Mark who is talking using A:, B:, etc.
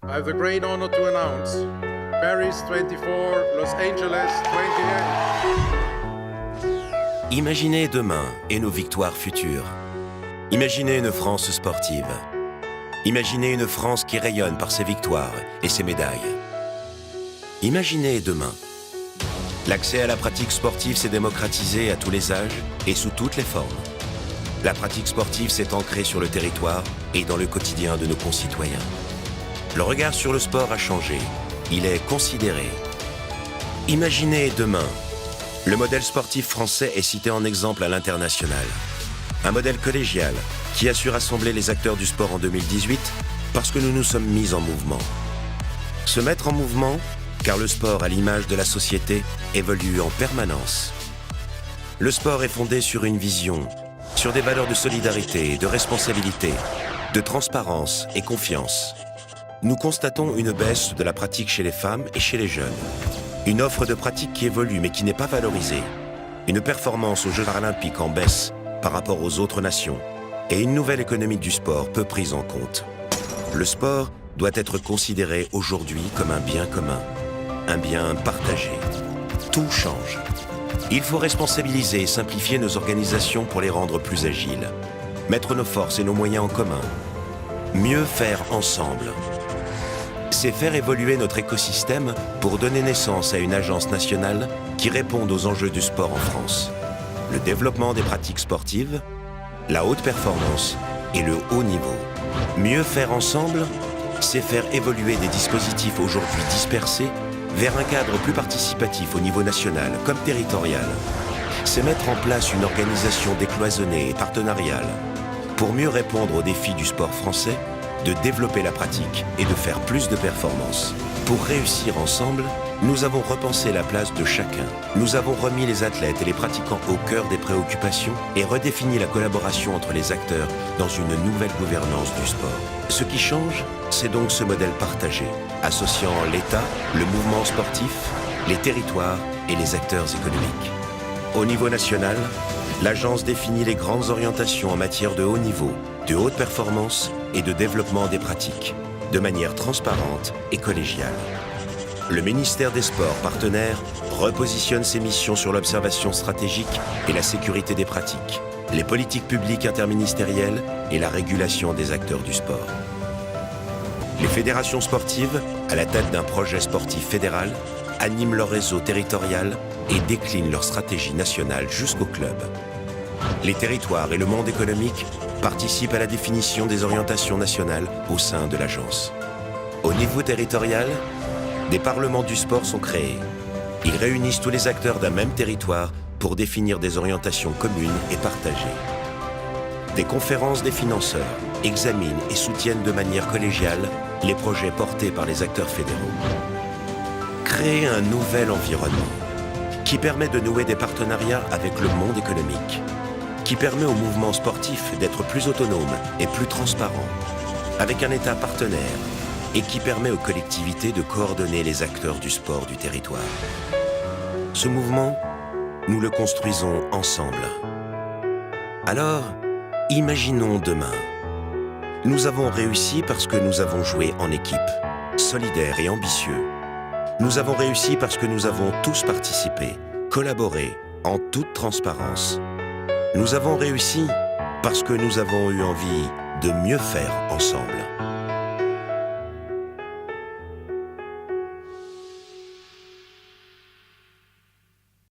A: I have the great honor to announce Paris 24, Los Angeles 28.
B: Imaginez demain et nos victoires futures. Imaginez une France sportive. Imaginez une France qui rayonne par ses victoires et ses médailles. Imaginez demain. L'accès à la pratique sportive s'est démocratisé à tous les âges et sous toutes les formes. La pratique sportive s'est ancrée sur le territoire et dans le quotidien de nos concitoyens. Le regard sur le sport a changé. Il est considéré. Imaginez demain. Le modèle sportif français est cité en exemple à l'international. Un modèle collégial qui a su rassembler les acteurs du sport en 2018 parce que nous nous sommes mis en mouvement. Se mettre en mouvement, car le sport, à l'image de la société, évolue en permanence. Le sport est fondé sur une vision, sur des valeurs de solidarité, de responsabilité, de transparence et confiance. Nous constatons une baisse de la pratique chez les femmes et chez les jeunes. Une offre de pratique qui évolue mais qui n'est pas valorisée. Une performance aux Jeux paralympiques en baisse par rapport aux autres nations. Et une nouvelle économie du sport peu prise en compte. Le sport doit être considéré aujourd'hui comme un bien commun. Un bien partagé. Tout change. Il faut responsabiliser et simplifier nos organisations pour les rendre plus agiles. Mettre nos forces et nos moyens en commun. Mieux faire ensemble. C'est faire évoluer notre écosystème pour donner naissance à une agence nationale qui réponde aux enjeux du sport en France. Le développement des pratiques sportives, la haute performance et le haut niveau. Mieux faire ensemble, c'est faire évoluer des dispositifs aujourd'hui dispersés vers un cadre plus participatif au niveau national comme territorial. C'est mettre en place une organisation décloisonnée et partenariale pour mieux répondre aux défis du sport français, de développer la pratique et de faire plus de performances. Pour réussir ensemble, nous avons repensé la place de chacun. Nous avons remis les athlètes et les pratiquants au cœur des préoccupations et redéfini la collaboration entre les acteurs dans une nouvelle gouvernance du sport. Ce qui change, c'est donc ce modèle partagé, associant l'État, le mouvement sportif, les territoires et les acteurs économiques. Au niveau national, l'agence définit les grandes orientations en matière de haut niveau, de haute performance et de développement des pratiques, de manière transparente et collégiale. Le ministère des Sports partenaire repositionne ses missions sur l'observation stratégique et la sécurité des pratiques, les politiques publiques interministérielles et la régulation des acteurs du sport. Les fédérations sportives, à la tête d'un projet sportif fédéral, animent leur réseau territorial et déclinent leur stratégie nationale jusqu'au club. Les territoires et le monde économique participent à la définition des orientations nationales au sein de l'agence. Au niveau territorial, des parlements du sport sont créés. Ils réunissent tous les acteurs d'un même territoire pour définir des orientations communes et partagées. Des conférences des financeurs examinent et soutiennent de manière collégiale les projets portés par les acteurs fédéraux. Créer un nouvel environnement qui permet de nouer des partenariats avec le monde économique, qui permet au mouvement sportif d'être plus autonome et plus transparent, avec un État partenaire, et qui permet aux collectivités de coordonner les acteurs du sport du territoire. Ce mouvement, nous le construisons ensemble. Alors, imaginons demain. Nous avons réussi parce que nous avons joué en équipe, solidaires et ambitieux. Nous avons réussi parce que nous avons tous participé, collaboré, en toute transparence. Nous avons réussi parce que nous avons eu envie de mieux faire ensemble.